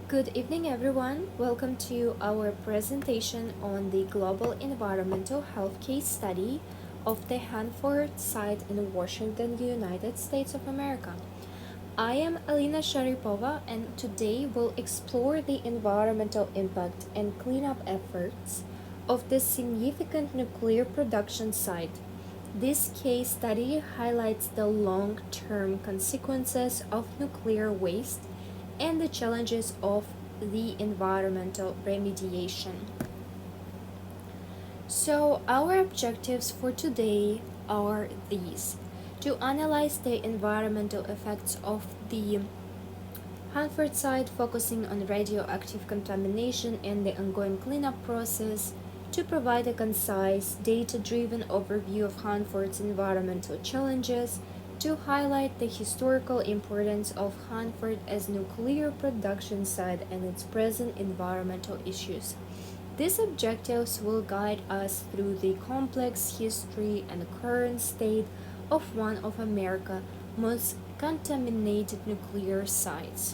Good evening, everyone. Welcome to our presentation on the Global Environmental Health Case Study of the Hanford site in Washington, United States of America. I am Alina Sharipova, and today we'll explore the environmental impact and cleanup efforts of this significant nuclear production site. This case study highlights the long-term consequences of nuclear waste and the challenges of the environmental remediation. So, our objectives for today are these: to analyze the environmental effects of the Hanford site, focusing on radioactive contamination and the ongoing cleanup process, to provide a concise, data-driven overview of Hanford's environmental challenges, to highlight the historical importance of Hanford as nuclear production site and its present environmental issues. These objectives will guide us through the complex history and current state of one of America's most contaminated nuclear sites.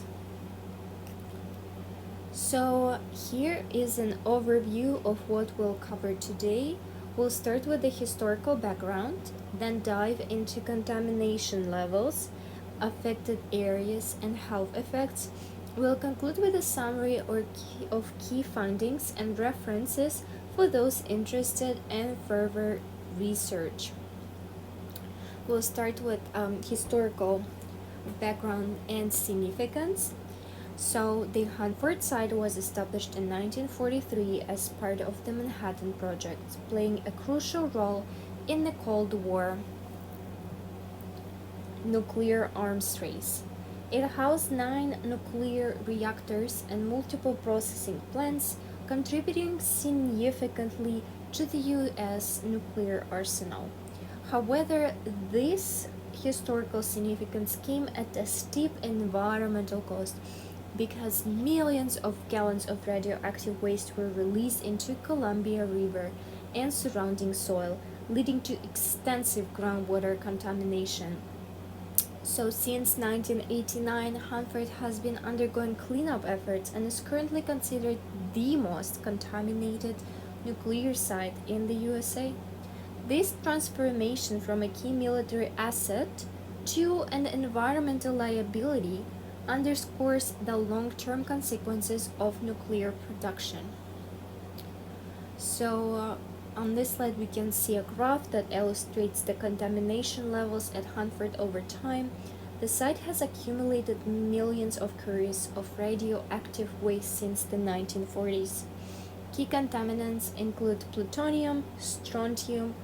So here is an overview of what we'll cover today. We'll start with the historical background, then dive into contamination levels, affected areas, and health effects. We'll conclude with a summary of key findings and references for those interested in further research. We'll start with historical background and significance. So, the Hanford site was established in 1943 as part of the Manhattan Project, playing a crucial role in the Cold War nuclear arms race. It housed 9 nuclear reactors and multiple processing plants, contributing significantly to the U.S. nuclear arsenal. However, this historical significance came at a steep environmental cost because millions of gallons of radioactive waste were released into Columbia River and surrounding soil, leading to extensive groundwater contamination. So since 1989, Hanford has been undergoing cleanup efforts and is currently considered the most contaminated nuclear site in the USA. This transformation from a key military asset to an environmental liability underscores the long-term consequences of nuclear production. So on this slide we can see a graph that illustrates the contamination levels at Hanford over time. The site has accumulated millions of curies of radioactive waste since the 1940s. Key contaminants include plutonium, strontium,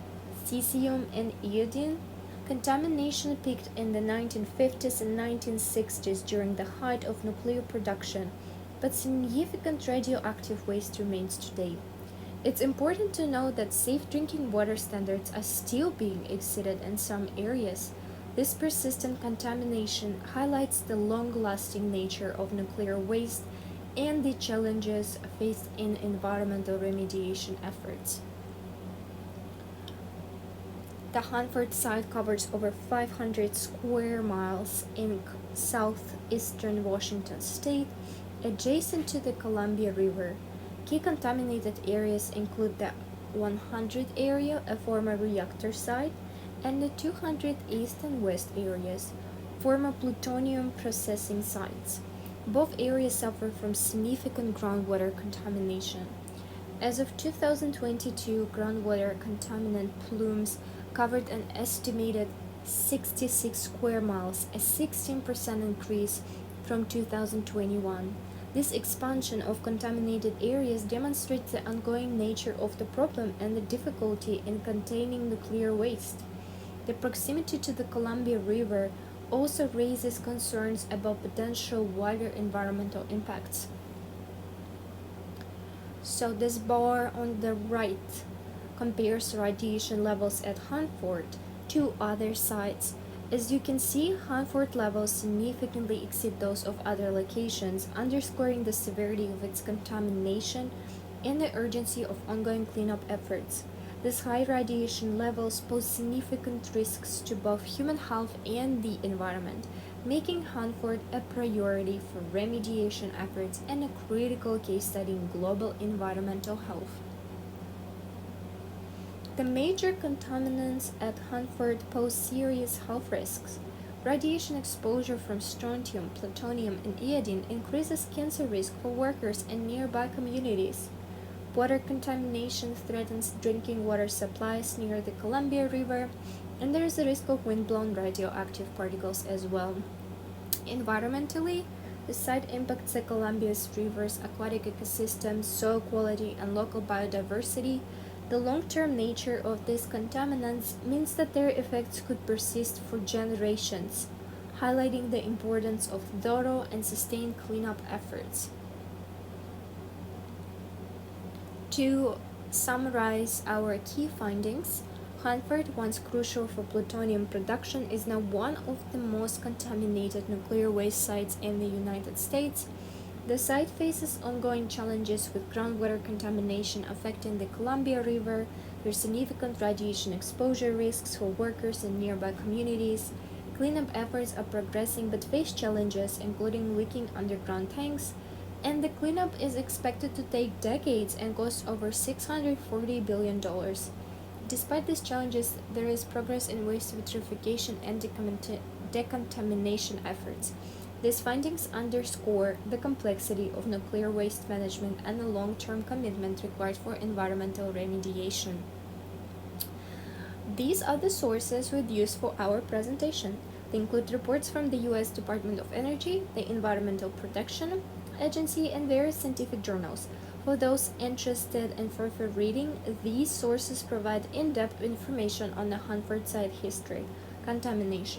cesium, and iodine. Contamination peaked in the 1950s and 1960s during the height of nuclear production, but significant radioactive waste remains today. It's important to note that safe drinking water standards are still being exceeded in some areas. This persistent contamination highlights the long-lasting nature of nuclear waste and the challenges faced in environmental remediation efforts. The Hanford site covers over 500 square miles in southeastern Washington state, adjacent to the Columbia River. Key contaminated areas include the 100 area, a former reactor site, and the 200 east and west areas, former plutonium processing sites. Both areas suffer from significant groundwater contamination. As of 2022, groundwater contaminant plumes covered an estimated 66 square miles, a 16% increase from 2021. This expansion of contaminated areas demonstrates the ongoing nature of the problem and the difficulty in containing nuclear waste. The proximity to the Columbia River also raises concerns about potential wider environmental impacts. So this bar on the right compares radiation levels at Hanford to other sites. As you can see, Hanford levels significantly exceed those of other locations, underscoring the severity of its contamination and the urgency of ongoing cleanup efforts. These high radiation levels pose significant risks to both human health and the environment, making Hanford a priority for remediation efforts and a critical case study in global environmental health. The major contaminants at Hanford pose serious health risks. Radiation exposure from strontium, plutonium, and iodine increases cancer risk for workers in nearby communities. Water contamination threatens drinking water supplies near the Columbia River, and there is a risk of wind-blown radioactive particles as well. Environmentally, the site impacts the Columbia's rivers, aquatic ecosystems, soil quality, and local biodiversity. The long-term nature of these contaminants means that their effects could persist for generations, highlighting the importance of thorough and sustained cleanup efforts. To summarize our key findings, Hanford, once crucial for plutonium production, is now one of the most contaminated nuclear waste sites in the United States. The site faces ongoing challenges with groundwater contamination affecting the Columbia River. There's significant radiation exposure risks for workers in nearby communities. Cleanup efforts are progressing but face challenges, including leaking underground tanks, and the cleanup is expected to take decades and cost over $640 billion. Despite these challenges, there is progress in waste vitrification and decontamination efforts. These findings underscore the complexity of nuclear waste management and the long-term commitment required for environmental remediation. These are the sources we used for our presentation. They include reports from the U.S. Department of Energy, the Environmental Protection Agency, and various scientific journals. For those interested in further reading, these sources provide in-depth information on the Hanford site history, contamination,